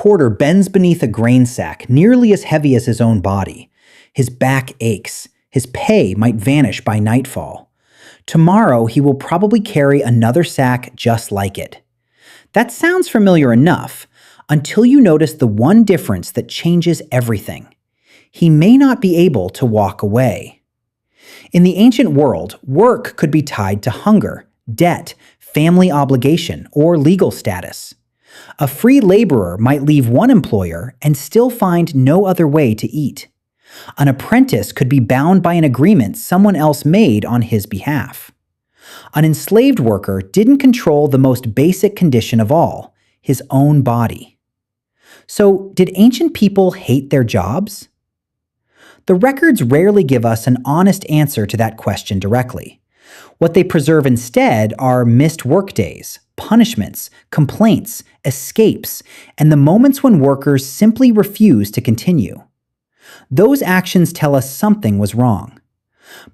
porter bends beneath a grain sack nearly as heavy as his own body. His back aches. His pay might vanish by nightfall. Tomorrow, he will probably carry another sack just like it. That sounds familiar enough, until you notice the one difference that changes everything. He may not be able to walk away. In the ancient world, work could be tied to hunger, debt, family obligation, or legal status. A free laborer might leave one employer and still find no other way to eat. An apprentice could be bound by an agreement someone else made on his behalf. An enslaved worker didn't control the most basic condition of all, his own body. So, did ancient people hate their jobs? The records rarely give us an honest answer to that question directly. What they preserve instead are missed workdays, punishments, complaints, escapes, and the moments when workers simply refuse to continue. Those actions tell us something was wrong.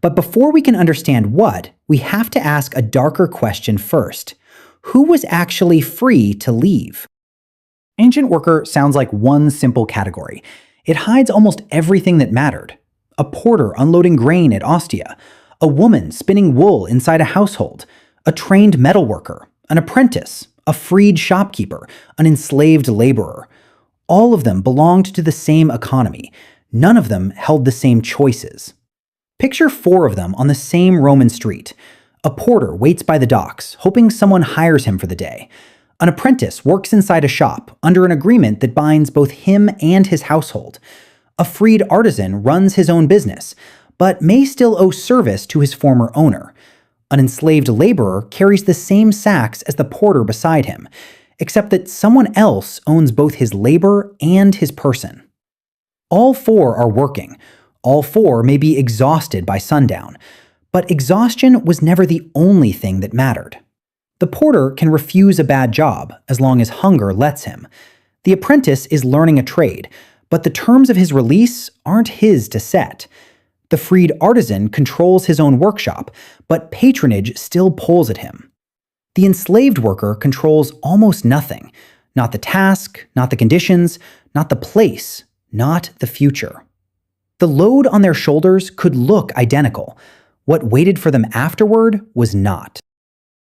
But before we can understand what, we have to ask a darker question first. Who was actually free to leave? Ancient worker sounds like one simple category. It hides almost everything that mattered. A porter unloading grain at Ostia, a woman spinning wool inside a household, a trained metal worker, an apprentice, a freed shopkeeper, an enslaved laborer. All of them belonged to the same economy. None of them held the same choices. Picture 4 of them on the same Roman street. A porter waits by the docks, hoping someone hires him for the day. An apprentice works inside a shop under an agreement that binds both him and his household. A freed artisan runs his own business, but may still owe service to his former owner. An enslaved laborer carries the same sacks as the porter beside him, except that someone else owns both his labor and his person. All 4 are working. All 4 may be exhausted by sundown, but exhaustion was never the only thing that mattered. The porter can refuse a bad job as long as hunger lets him. The apprentice is learning a trade, but the terms of his release aren't his to set. The freed artisan controls his own workshop, but patronage still pulls at him. The enslaved worker controls almost nothing. Not the task, not the conditions, not the place, not the future. The load on their shoulders could look identical. What waited for them afterward was not.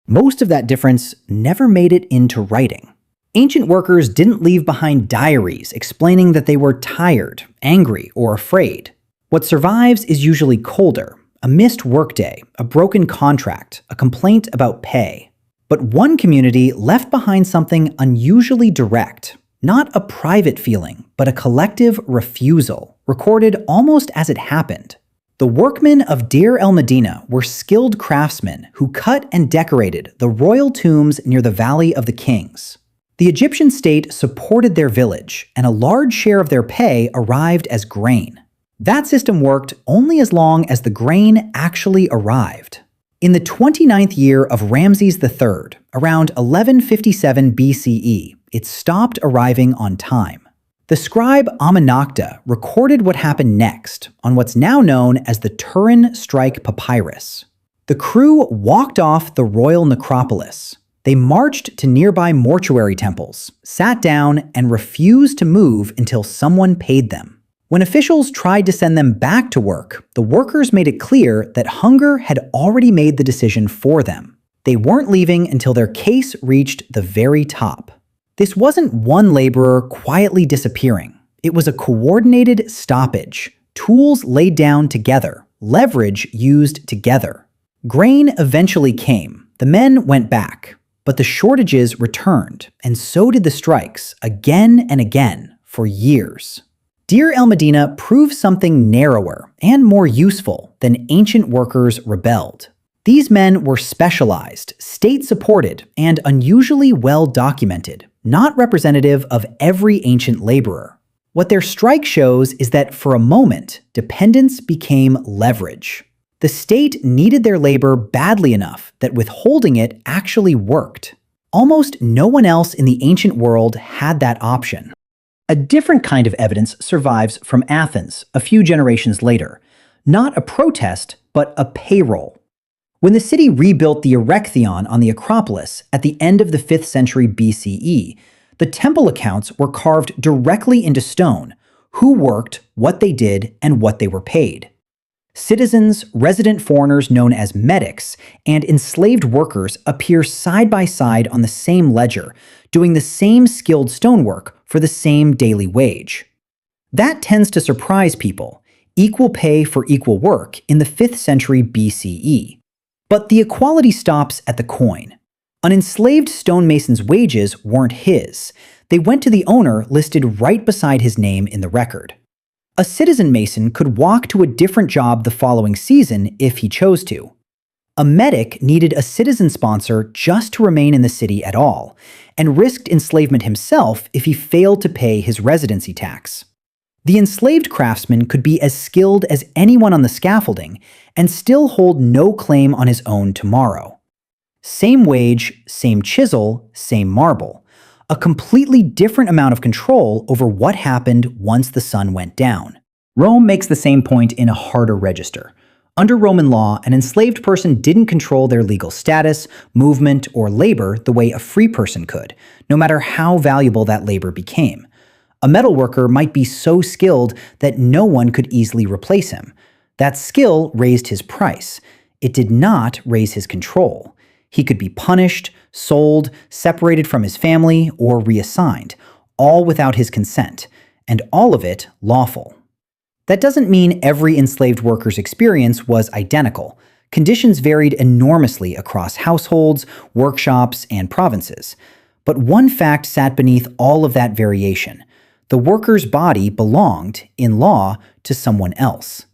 Most of that difference never made it into writing. Ancient workers didn't leave behind diaries explaining that they were tired, angry, or afraid. What survives is usually colder, a missed workday, a broken contract, a complaint about pay. But one community left behind something unusually direct, not a private feeling, but a collective refusal, recorded almost as it happened. The workmen of Deir el-Medina were skilled craftsmen who cut and decorated the royal tombs near the Valley of the Kings. The Egyptian state supported their village, and a large share of their pay arrived as grain. That system worked only as long as the grain actually arrived. In the 29th year of Ramses III, around 1157 BCE, it stopped arriving on time. The scribe Amenakta recorded what happened next on what's now known as the Turin Strike Papyrus. The crew walked off the royal necropolis. They marched to nearby mortuary temples, sat down, and refused to move until someone paid them. When officials tried to send them back to work, the workers made it clear that hunger had already made the decision for them. They weren't leaving until their case reached the very top. This wasn't one laborer quietly disappearing. It was a coordinated stoppage, tools laid down together, leverage used together. Grain eventually came. The men went back, but the shortages returned, and so did the strikes, again and again, for years. Deir el-Medina proved something narrower and more useful than ancient workers rebelled. These men were specialized, state-supported, and unusually well-documented, not representative of every ancient laborer. What their strike shows is that for a moment, dependence became leverage. The state needed their labor badly enough that withholding it actually worked. Almost no one else in the ancient world had that option. A different kind of evidence survives from Athens a few generations later. Not a protest, but a payroll. When the city rebuilt the Erechtheion on the Acropolis at the end of the 5th century BCE, The temple accounts were carved directly into stone: who worked, what they did, and what they were paid. Citizens, resident foreigners known as medics, and enslaved workers appear side by side on the same ledger, doing the same skilled stonework for the same daily wage. That tends to surprise people: equal pay for equal work in the 5th century BCE. But the equality stops at the coin. An enslaved stonemason's wages weren't his. They went to the owner listed right beside his name in the record. A citizen mason could walk to a different job the following season if he chose to. A medic needed a citizen sponsor just to remain in the city at all, and risked enslavement himself if he failed to pay his residency tax. The enslaved craftsman could be as skilled as anyone on the scaffolding and still hold no claim on his own tomorrow. Same wage, same chisel, same marble. A completely different amount of control over what happened once the sun went down. Rome makes the same point in a harder register. Under Roman law, an enslaved person didn't control their legal status, movement, or labor the way a free person could, no matter how valuable that labor became. A metalworker might be so skilled that no one could easily replace him. That skill raised his price. It did not raise his control. He could be punished, sold, separated from his family, or reassigned, all without his consent, and all of it lawful. That doesn't mean every enslaved worker's experience was identical. Conditions varied enormously across households, workshops, and provinces. But one fact sat beneath all of that variation: the worker's body belonged, in law, to someone else.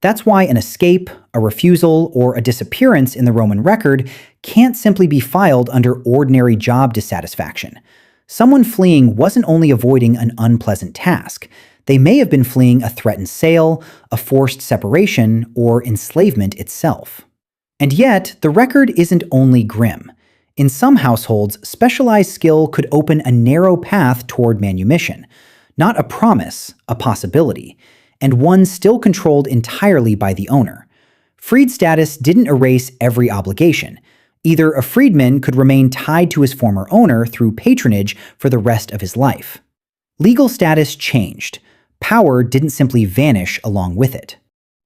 That's why an escape, a refusal, or a disappearance in the Roman record can't simply be filed under ordinary job dissatisfaction. Someone fleeing wasn't only avoiding an unpleasant task. They may have been fleeing a threatened sale, a forced separation, or enslavement itself. And yet, the record isn't only grim. In some households, specialized skill could open a narrow path toward manumission. Not a promise, a possibility, and one still controlled entirely by the owner. Freed status didn't erase every obligation. Either a freedman could remain tied to his former owner through patronage for the rest of his life. Legal status changed. Power didn't simply vanish along with it.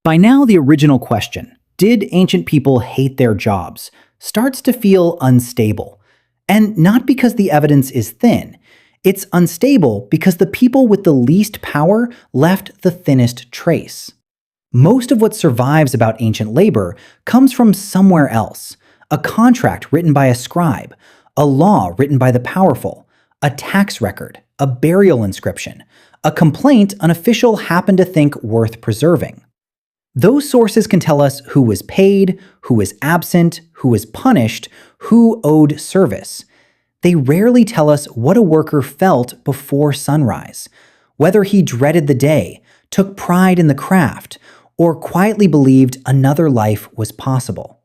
By now, the original question, did ancient people hate their jobs, starts to feel unstable. And not because the evidence is thin. It's unstable because the people with the least power left the thinnest trace. Most of what survives about ancient labor comes from somewhere else: a contract written by a scribe, a law written by the powerful, a tax record, a burial inscription, a complaint an official happened to think worth preserving. Those sources can tell us who was paid, who was absent, who was punished, who owed service. They rarely tell us what a worker felt before sunrise, whether he dreaded the day, took pride in the craft, or quietly believed another life was possible.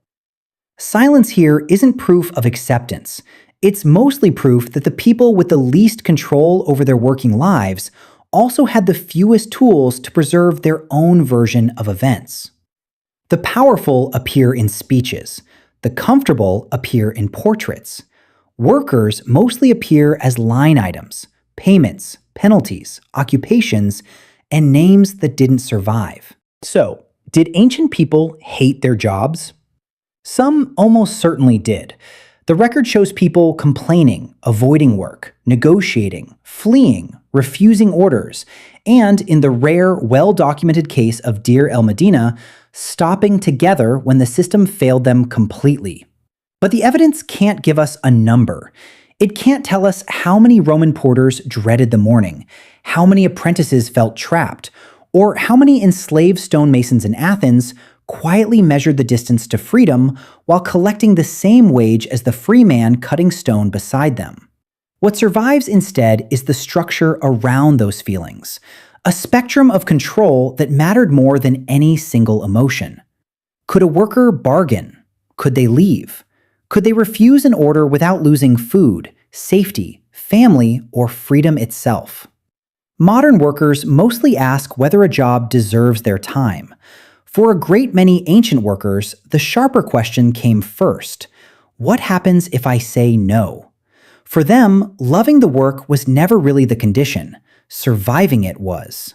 Silence here isn't proof of acceptance. It's mostly proof that the people with the least control over their working lives also had the fewest tools to preserve their own version of events. The powerful appear in speeches. The comfortable appear in portraits. Workers mostly appear as line items, payments, penalties, occupations, and names that didn't survive. So, did ancient people hate their jobs? Some almost certainly did. The record shows people complaining, avoiding work, negotiating, fleeing, refusing orders, and in the rare, well-documented case of Deir el-Medina, stopping together when the system failed them completely. But the evidence can't give us a number. It can't tell us how many Roman porters dreaded the morning, how many apprentices felt trapped, or how many enslaved stonemasons in Athens quietly measured the distance to freedom while collecting the same wage as the free man cutting stone beside them. What survives instead is the structure around those feelings, a spectrum of control that mattered more than any single emotion. Could a worker bargain? Could they leave? Could they refuse an order without losing food, safety, family, or freedom itself? Modern workers mostly ask whether a job deserves their time. For a great many ancient workers, the sharper question came first: what happens if I say no? For them, loving the work was never really the condition. Surviving it was.